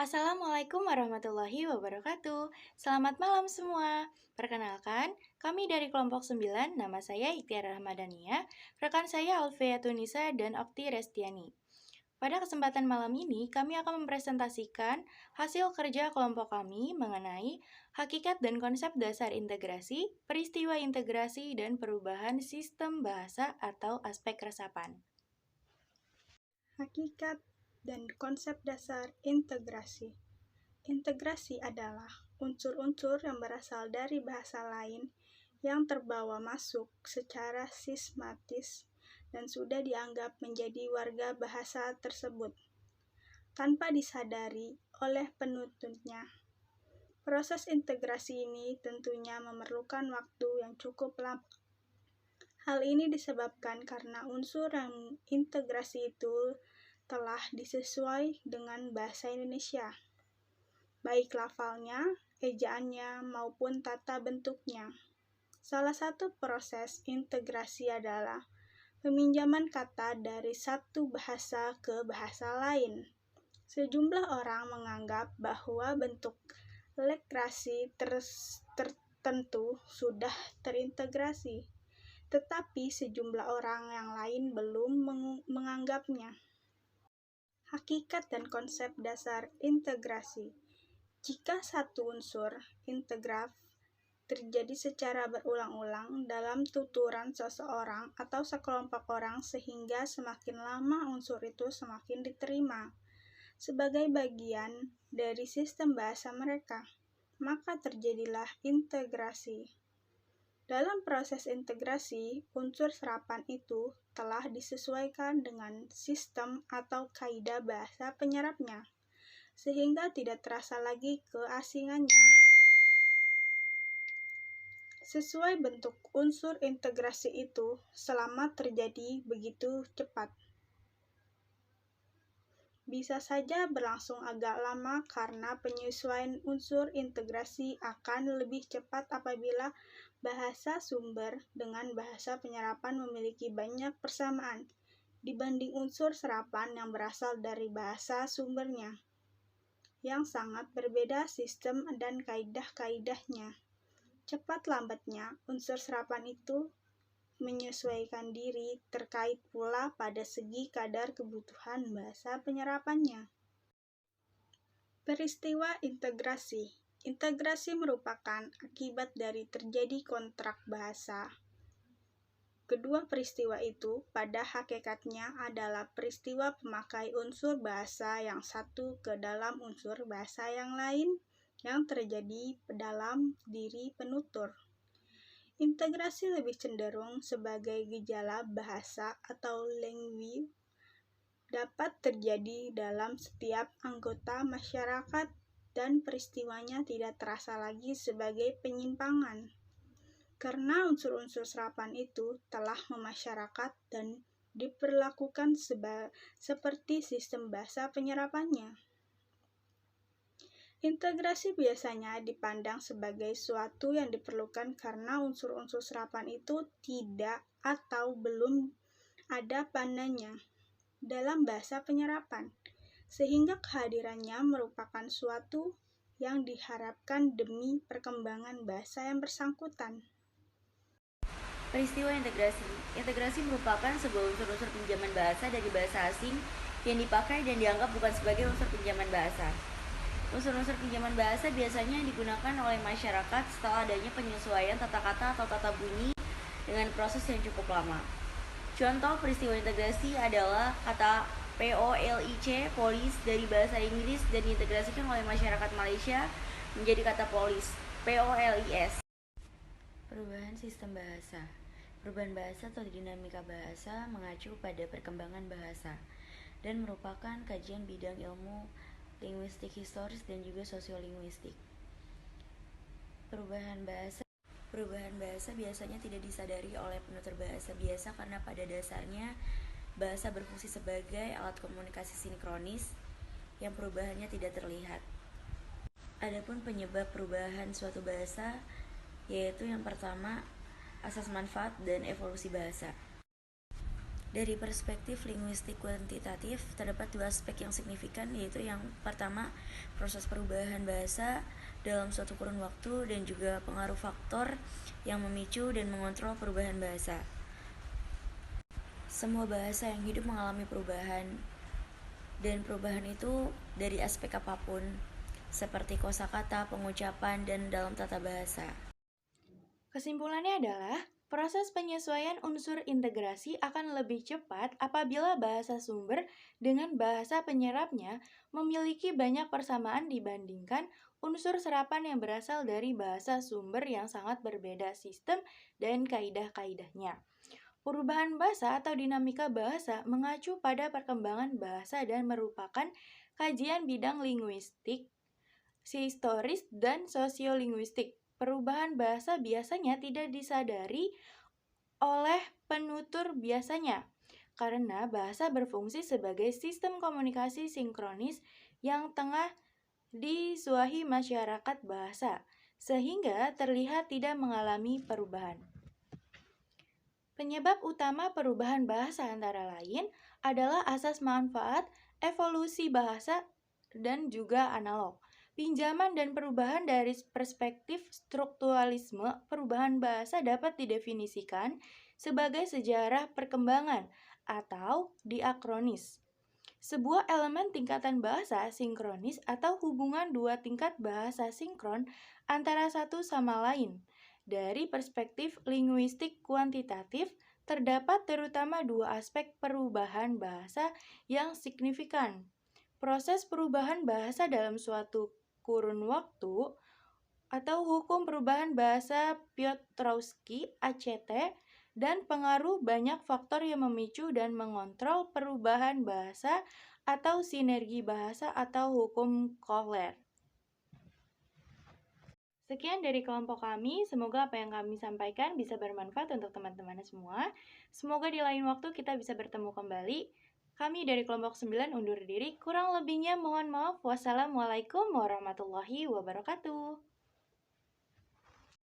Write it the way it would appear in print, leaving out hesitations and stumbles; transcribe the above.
Assalamualaikum warahmatullahi wabarakatuh. Selamat malam semua. Perkenalkan, kami dari kelompok 9, nama saya Ikhtiar Rahmadania, rekan saya Alfea Tunisa dan Okti Restiani. Pada kesempatan malam ini, kami akan mempresentasikan hasil kerja kelompok kami mengenai hakikat dan konsep dasar integrasi, peristiwa integrasi, dan perubahan sistem bahasa atau aspek resapan. Hakikat dan konsep dasar integrasi. Integrasi adalah unsur-unsur yang berasal dari bahasa lain yang terbawa masuk secara sistematis dan sudah dianggap menjadi warga bahasa tersebut tanpa disadari oleh penuturnya. Proses integrasi ini tentunya memerlukan waktu yang cukup lama. Hal ini disebabkan karena unsur yang integrasi itu telah disesuaikan dengan bahasa Indonesia, baik lafalnya, ejaannya, maupun tata bentuknya. Salah satu proses integrasi adalah peminjaman kata dari satu bahasa ke bahasa lain. Sejumlah orang menganggap bahwa bentuk literasi tertentu sudah terintegrasi, tetapi sejumlah orang yang lain belum menganggapnya. Hakikat dan konsep dasar integrasi. Jika satu unsur integraf terjadi secara berulang-ulang dalam tuturan seseorang atau sekelompok orang sehingga semakin lama unsur itu semakin diterima sebagai bagian dari sistem bahasa mereka, maka terjadilah integrasi. Dalam proses integrasi, unsur serapan itu telah disesuaikan dengan sistem atau kaidah bahasa penyerapnya, sehingga tidak terasa lagi keasingannya. Sesuai bentuk unsur integrasi itu selama terjadi begitu cepat. Bisa saja berlangsung agak lama karena penyesuaian unsur integrasi akan lebih cepat apabila bahasa sumber dengan bahasa penyerapan memiliki banyak persamaan dibanding unsur serapan yang berasal dari bahasa sumbernya, yang sangat berbeda sistem dan kaidah-kaidahnya. Cepat lambatnya, unsur serapan itu menyesuaikan diri terkait pula pada segi kadar kebutuhan bahasa penyerapannya. Peristiwa integrasi. Integrasi merupakan akibat dari terjadi kontrak bahasa. Kedua peristiwa itu pada hakikatnya adalah peristiwa pemakai unsur bahasa yang satu ke dalam unsur bahasa yang lain yang terjadi dalam diri penutur. Integrasi lebih cenderung sebagai gejala bahasa atau language dapat terjadi dalam setiap anggota masyarakat dan peristiwanya tidak terasa lagi sebagai penyimpangan karena unsur-unsur serapan itu telah memasyarakat dan diperlakukan seperti sistem bahasa penyerapannya. Integrasi biasanya dipandang sebagai suatu yang diperlukan karena unsur-unsur serapan itu tidak atau belum ada padanya dalam bahasa penyerapan, sehingga kehadirannya merupakan suatu yang diharapkan demi perkembangan bahasa yang bersangkutan. Peristiwa integrasi. Integrasi merupakan sebuah unsur-unsur pinjaman bahasa dari bahasa asing yang dipakai dan dianggap bukan sebagai unsur pinjaman bahasa. Unsur-unsur pinjaman bahasa biasanya digunakan oleh masyarakat setelah adanya penyesuaian tata kata atau tata bunyi dengan proses yang cukup lama. Contoh peristiwa integrasi adalah kata POLIC, polis, dari bahasa Inggris dan diintegrasikan oleh masyarakat Malaysia menjadi kata polis, POLIS. Perubahan sistem bahasa. Perubahan bahasa atau dinamika bahasa mengacu pada perkembangan bahasa dan merupakan kajian bidang ilmu linguistik historis dan juga sosiolinguistik. Perubahan bahasa biasanya tidak disadari oleh penutur bahasa biasa karena pada dasarnya bahasa berfungsi sebagai alat komunikasi sinkronis yang perubahannya tidak terlihat. Adapun penyebab perubahan suatu bahasa yaitu yang pertama, asas manfaat dan evolusi bahasa. Dari perspektif linguistik kuantitatif, terdapat dua aspek yang signifikan, yaitu yang pertama, proses perubahan bahasa dalam suatu kurun waktu dan juga pengaruh faktor yang memicu dan mengontrol perubahan bahasa. Semua bahasa yang hidup mengalami perubahan, dan perubahan itu dari aspek apapun, seperti kosakata, pengucapan, dan dalam tata bahasa. Kesimpulannya adalah, proses penyesuaian unsur integrasi akan lebih cepat apabila bahasa sumber dengan bahasa penyerapnya memiliki banyak persamaan dibandingkan unsur serapan yang berasal dari bahasa sumber yang sangat berbeda sistem dan kaidah-kaidahnya. Perubahan bahasa atau dinamika bahasa mengacu pada perkembangan bahasa dan merupakan kajian bidang linguistik, historis, dan sosiolinguistik. Perubahan bahasa biasanya tidak disadari oleh penutur biasanya, karena bahasa berfungsi sebagai sistem komunikasi sinkronis yang tengah disuahi masyarakat bahasa, sehingga terlihat tidak mengalami perubahan. Penyebab utama perubahan bahasa antara lain adalah asas manfaat, evolusi bahasa, dan juga analog. Pinjaman dan perubahan dari perspektif strukturalisme, perubahan bahasa dapat didefinisikan sebagai sejarah perkembangan atau diakronis. Sebuah elemen tingkatan bahasa sinkronis atau hubungan dua tingkat bahasa sinkron antara satu sama lain. Dari perspektif linguistik kuantitatif, terdapat terutama dua aspek perubahan bahasa yang signifikan. Proses perubahan bahasa dalam suatu kurun waktu atau hukum perubahan bahasa Piotrowski (ACT) dan pengaruh banyak faktor yang memicu dan mengontrol perubahan bahasa atau sinergi bahasa atau hukum Kohler. Sekian dari kelompok kami, semoga apa yang kami sampaikan bisa bermanfaat untuk teman-teman semua. Semoga di lain waktu kita bisa bertemu kembali. Kami dari kelompok 9 undur diri, kurang lebihnya mohon maaf. Wassalamualaikum warahmatullahi wabarakatuh.